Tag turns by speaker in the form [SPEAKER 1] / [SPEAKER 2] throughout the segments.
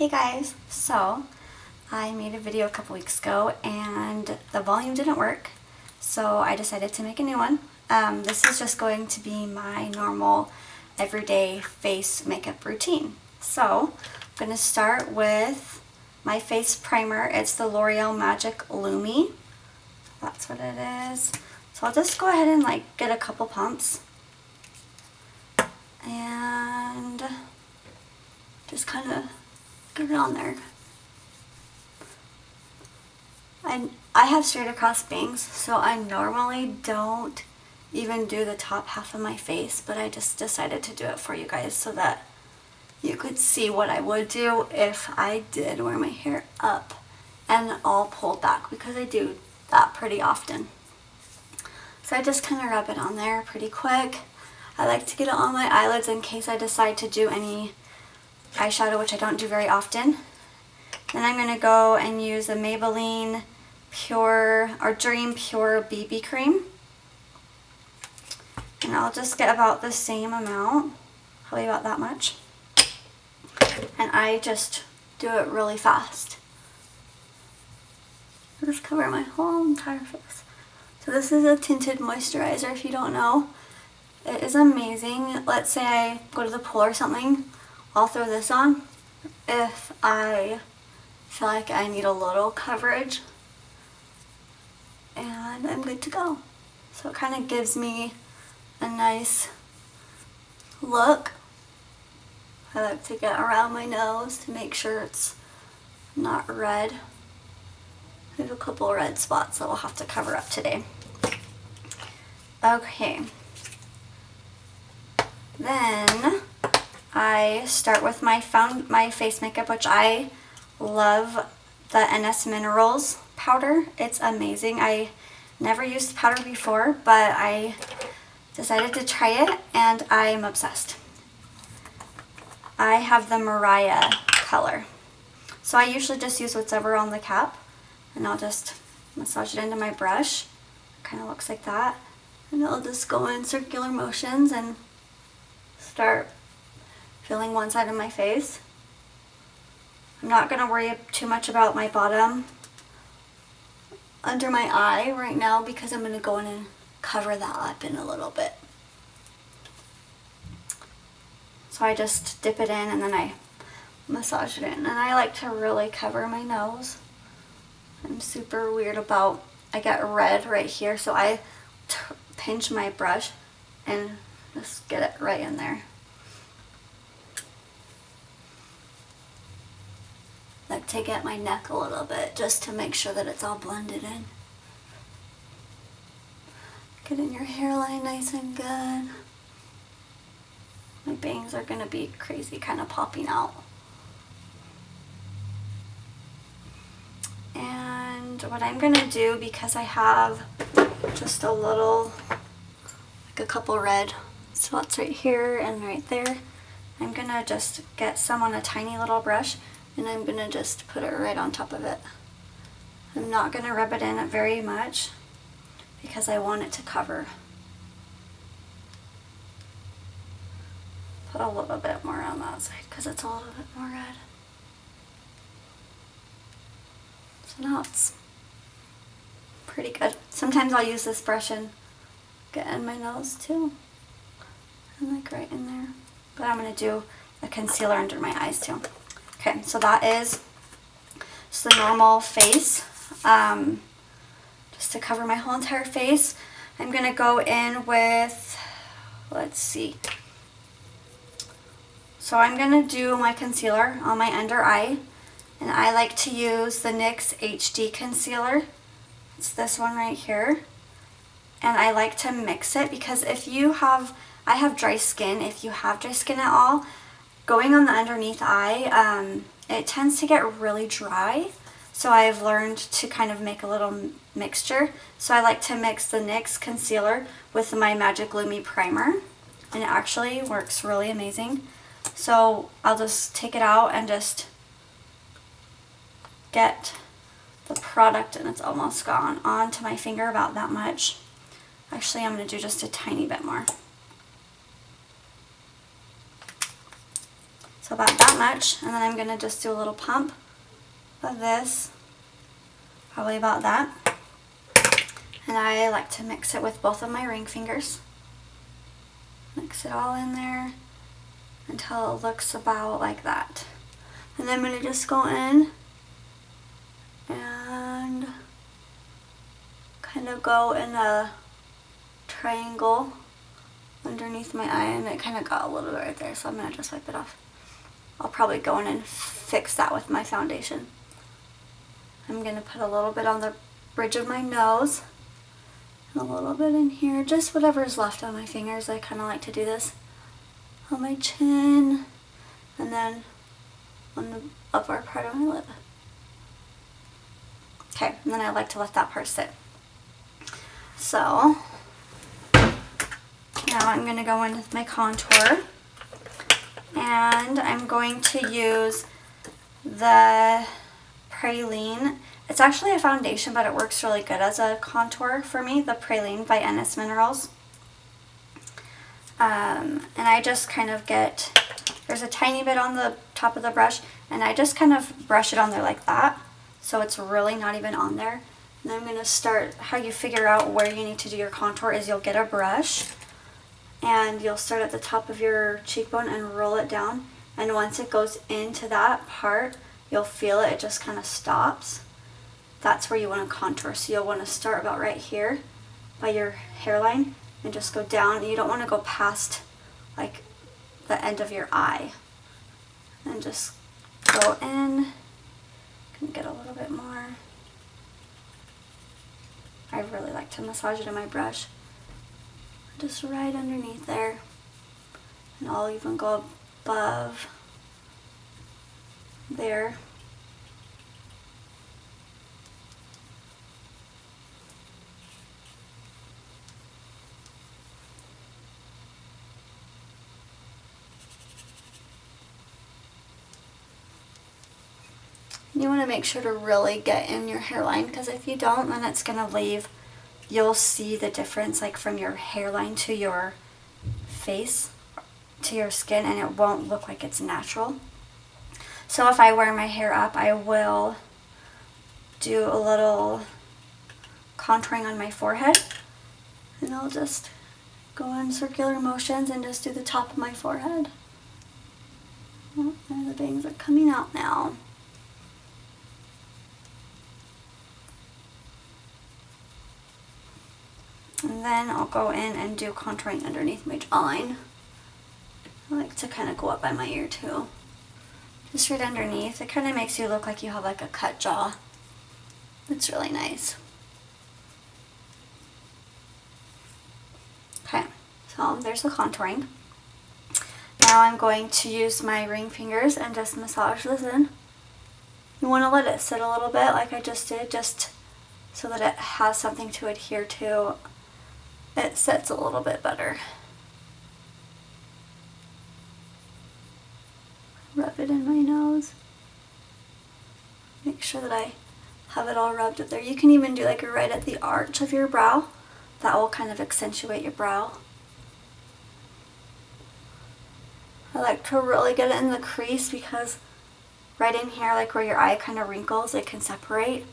[SPEAKER 1] Hey guys, so I made a video a couple weeks ago and the volume didn't work, so I decided to make a new one. This is just going to be my normal everyday face makeup routine. So I'm going to start with my face primer. It's the L'Oreal Magic Lumi. That's what it is. So I'll just go ahead and get a couple pumps and just kind of get it on there. I have straight across bangs, so I normally don't even do the top half of my face, but I just decided to do it for you guys so that you could see what I would do if I did wear my hair up and all pulled back, because I do that pretty often. So I just kind of rub it on there pretty quick. I like to get it on my eyelids in case I decide to do any eyeshadow, which I don't do very often. Then I'm going to go and use a Maybelline Pure or Dream Pure BB Cream. And I'll just get about the same amount, probably about that much. And I just do it really fast. I'll just cover my whole entire face. So this is a Tinted Moisturizer, if you don't know. It is amazing. Let's say I go to the pool or something, I'll throw this on if I feel like I need a little coverage, and I'm good to go. So it kind of gives me a nice look. I like to get around my nose to make sure it's not red. I have a couple red spots that we'll have to cover up today. Okay. Then I start with my face makeup, which I love the NS Minerals powder. It's amazing. I never used powder before, but I decided to try it and I'm obsessed. I have the Mariah color. So I usually just use whatever on the cap, and I'll just massage it into my brush. It kind of looks like that. And I'll just go in circular motions and start filling one side of my face. I'm not going to worry too much about my bottom under my eye right now, because I'm going to go in and cover that up in a little bit. So I just dip it in and then I massage it in. And I like to really cover my nose. I'm super weird about, I get red right here, so I pinch my brush and just get it right in there. Like to get my neck a little bit, just to make sure that it's all blended in. Getting your hairline nice and good. My bangs are gonna be crazy, kind of popping out. And what I'm gonna do, because I have just a little, a couple red spots right here and right there, I'm gonna just get some on a tiny little brush and I'm gonna just put it right on top of it. I'm not gonna rub it in very much because I want it to cover. Put a little bit more on that side because it's a little bit more red. So now it's pretty good. Sometimes I'll use this brush and get in my nose too. And right in there. But I'm going to do a concealer under my eyes too. Okay, so that is just the normal face. Just to cover my whole entire face. I'm going to go in with, let's see. So I'm going to do my concealer on my under eye. And I like to use the NYX HD concealer. It's this one right here. And I like to mix it because if you have, I have dry skin. If you have dry skin at all, going on the underneath eye, it tends to get really dry. So I've learned to kind of make a little mixture. So I like to mix the NYX concealer with my Magic Lumi primer. And it actually works really amazing. So I'll just take it out and just get the product, and it's almost gone, onto my finger, about that much. Actually, I'm going to do just a tiny bit more. So So about that much, and then I'm going to just do a little pump of this, probably about that. And I like to mix it with both of my ring fingers. Mix it all in there until it looks about like that. And then I'm going to just go in and kind of go in a triangle underneath my eye, and it kind of got a little bit right there, so I'm going to just wipe it off. I'll probably go in and fix that with my foundation. I'm going to put a little bit on the bridge of my nose, and a little bit in here, just whatever's left on my fingers. I kind of like to do this on my chin, and then on the upper part of my lip. Okay, and then I like to let that part sit. So now I'm going to go in with my contour, and I'm going to use the Praline. It's actually a foundation, but it works really good as a contour for me, the Praline by NYX Minerals. And I just kind of get, there's a tiny bit on the top of the brush, and I just kind of brush it on there like that, so it's really not even on there. And then I'm going to start, how you figure out where you need to do your contour is you'll get a brush, and you'll start at the top of your cheekbone and roll it down, and once it goes into that part, you'll feel it, it just kind of stops. That's where you want to contour. So you'll want to start about right here by your hairline and just go down. You don't want to go past like the end of your eye. And just go in. Can get a little bit more. I really like to massage it in my brush. Just right underneath there. And I'll even go above there. You want to make sure to really get in your hairline, because if you don't, then it's going to leave. You'll see the difference like from your hairline to your face, to your skin, and it won't look like it's natural. So if I wear my hair up, I will do a little contouring on my forehead, and I'll just go in circular motions and just do the top of my forehead. Oh, and the bangs are coming out now. And then I'll go in and do contouring underneath my jawline. I like to kind of go up by my ear too. Just right underneath. It kind of makes you look like you have like a cut jaw. It's really nice. Okay, so there's the contouring. Now I'm going to use my ring fingers and just massage this in. You want to let it sit a little bit like I just did, just so that it has something to adhere to. It sits a little bit better. Rub it in my nose. Make sure that I have it all rubbed up there. You can even do like right at the arch of your brow. That will kind of accentuate your brow. I like to really get it in the crease, because right in here, like where your eye kind of wrinkles, it can separate.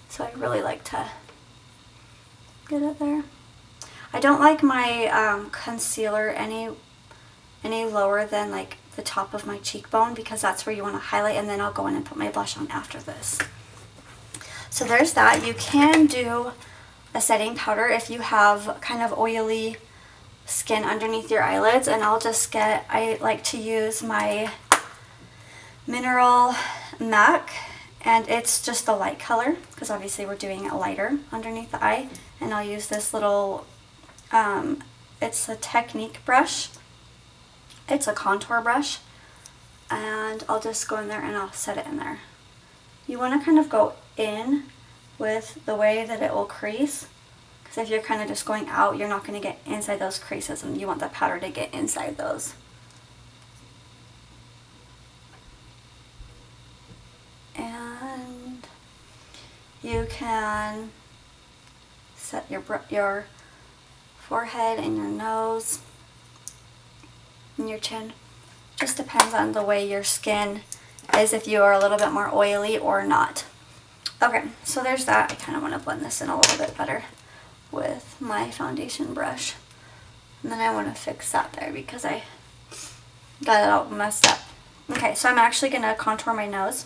[SPEAKER 1] So I really like to get it there. I don't like my concealer any lower than like the top of my cheekbone, because that's where you want to highlight, and then I'll go in and put my blush on after this. So there's that. You can do a setting powder if you have kind of oily skin underneath your eyelids, and I like to use my Mineral MAC, and it's just the light color, because obviously we're doing it lighter underneath the eye, and I'll use this little, it's a Technique brush. It's a contour brush, and I'll just go in there and I'll set it in there. You want to kind of go in with the way that it will crease, because if you're kind of just going out, you're not going to get inside those creases, and you want the powder to get inside those. And you can set your forehead and your nose and your chin Just depends on the way your skin is, if you are a little bit more oily or not. Okay, so there's that. I kind of want to blend this in a little bit better with my foundation brush. And then I want to fix that there because I got it all messed up. Okay, so I'm actually going to contour my nose.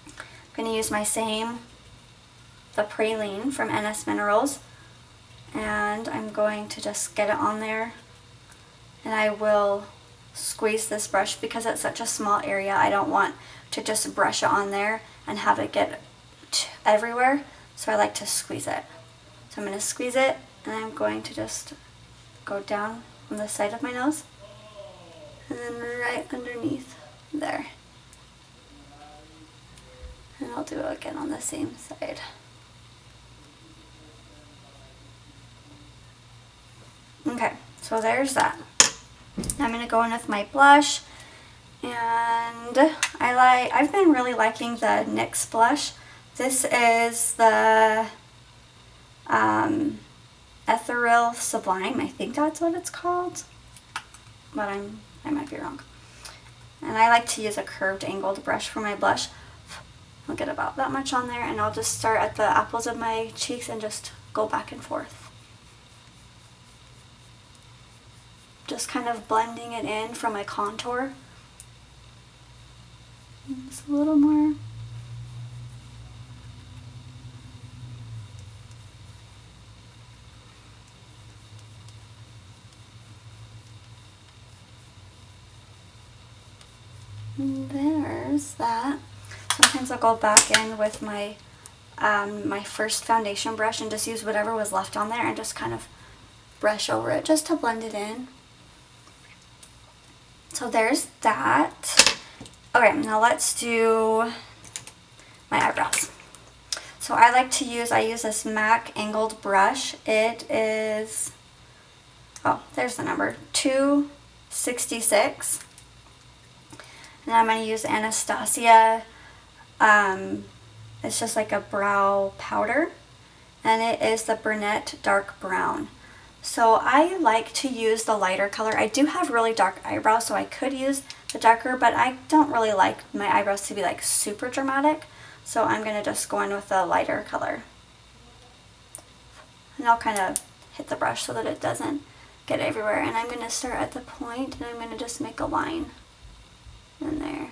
[SPEAKER 1] I'm going to use the Praline from NS Minerals. And I'm going to just get it on there. And I will squeeze this brush because it's such a small area. I don't want to just brush it on there and have it get everywhere. So I like to squeeze it. So I'm going to squeeze it, and I'm going to just go down on the side of my nose. And then right underneath there. And I'll do it again on the same side. Okay, so there's that. I'm going to go in with my blush, and I've been really liking the NYX blush. This is the Etheral Sublime. I think that's what it's called, but I might be wrong. And I like to use a curved angled brush for my blush. I'll get about that much on there, and I'll just start at the apples of my cheeks and just go back and forth. Just kind of blending it in from my contour. Just a little more. And there's that. Sometimes I'll go back in with my my first foundation brush and just use whatever was left on there and just kind of brush over it just to blend it in. So there's that. Okay, now let's do my eyebrows. So I use this MAC angled brush. It is, oh, there's the number, 266. And I'm going to use Anastasia. It's just like a brow powder. And it is the Brunette Dark Brown. So I like to use the lighter color. I do have really dark eyebrows, so I could use the darker, but I don't really like my eyebrows to be like super dramatic. So I'm going to just go in with the lighter color. And I'll kind of hit the brush so that it doesn't get everywhere. And I'm going to start at the point, and I'm going to just make a line in there.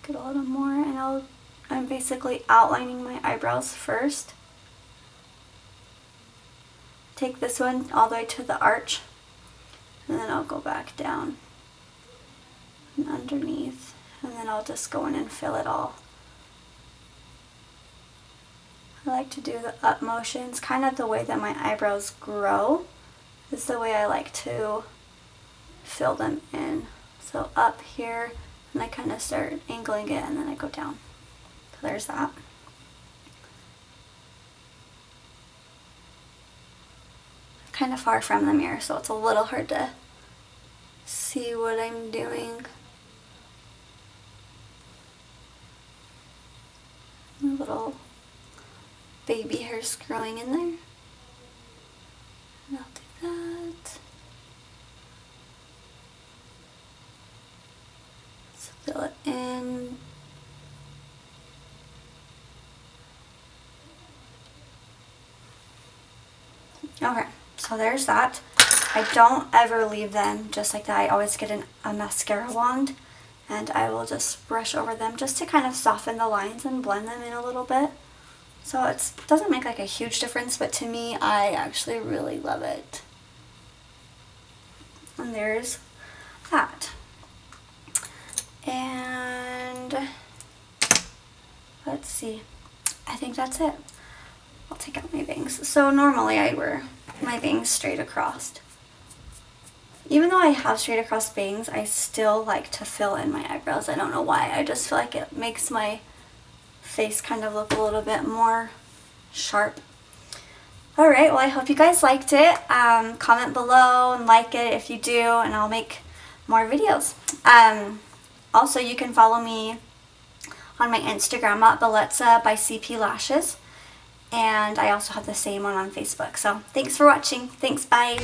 [SPEAKER 1] Get a little more, and I'm basically outlining my eyebrows first. Take this one all the way to the arch, and then I'll go back down and underneath, and then I'll just go in and fill it all. I like to do the up motions, kind of the way that my eyebrows grow is the way I like to fill them in. So up here, and I kind of start angling it, and then I go down. So there's that. Kind of far from the mirror, so it's a little hard to see what I'm doing. Little baby hairs growing in there. And I'll do that. So fill it in. Okay. So there's that. I don't ever leave them just like that. I always get a mascara wand, and I will just brush over them just to kind of soften the lines and blend them in a little bit. So it doesn't make like a huge difference, but to me, I actually really love it. And there's that. And let's see. I think that's it. I'll take out my bangs. So normally I wear my bangs straight across. Even though I have straight across bangs, I still like to fill in my eyebrows. I don't know why. I just feel like it makes my face kind of look a little bit more sharp. Alright, well I hope you guys liked it. Comment below and like it if you do, and I'll make more videos. Also, you can follow me on my Instagram at Bellezza by CP Lashes. And I also have the same one on Facebook. So thanks for watching. Thanks, bye.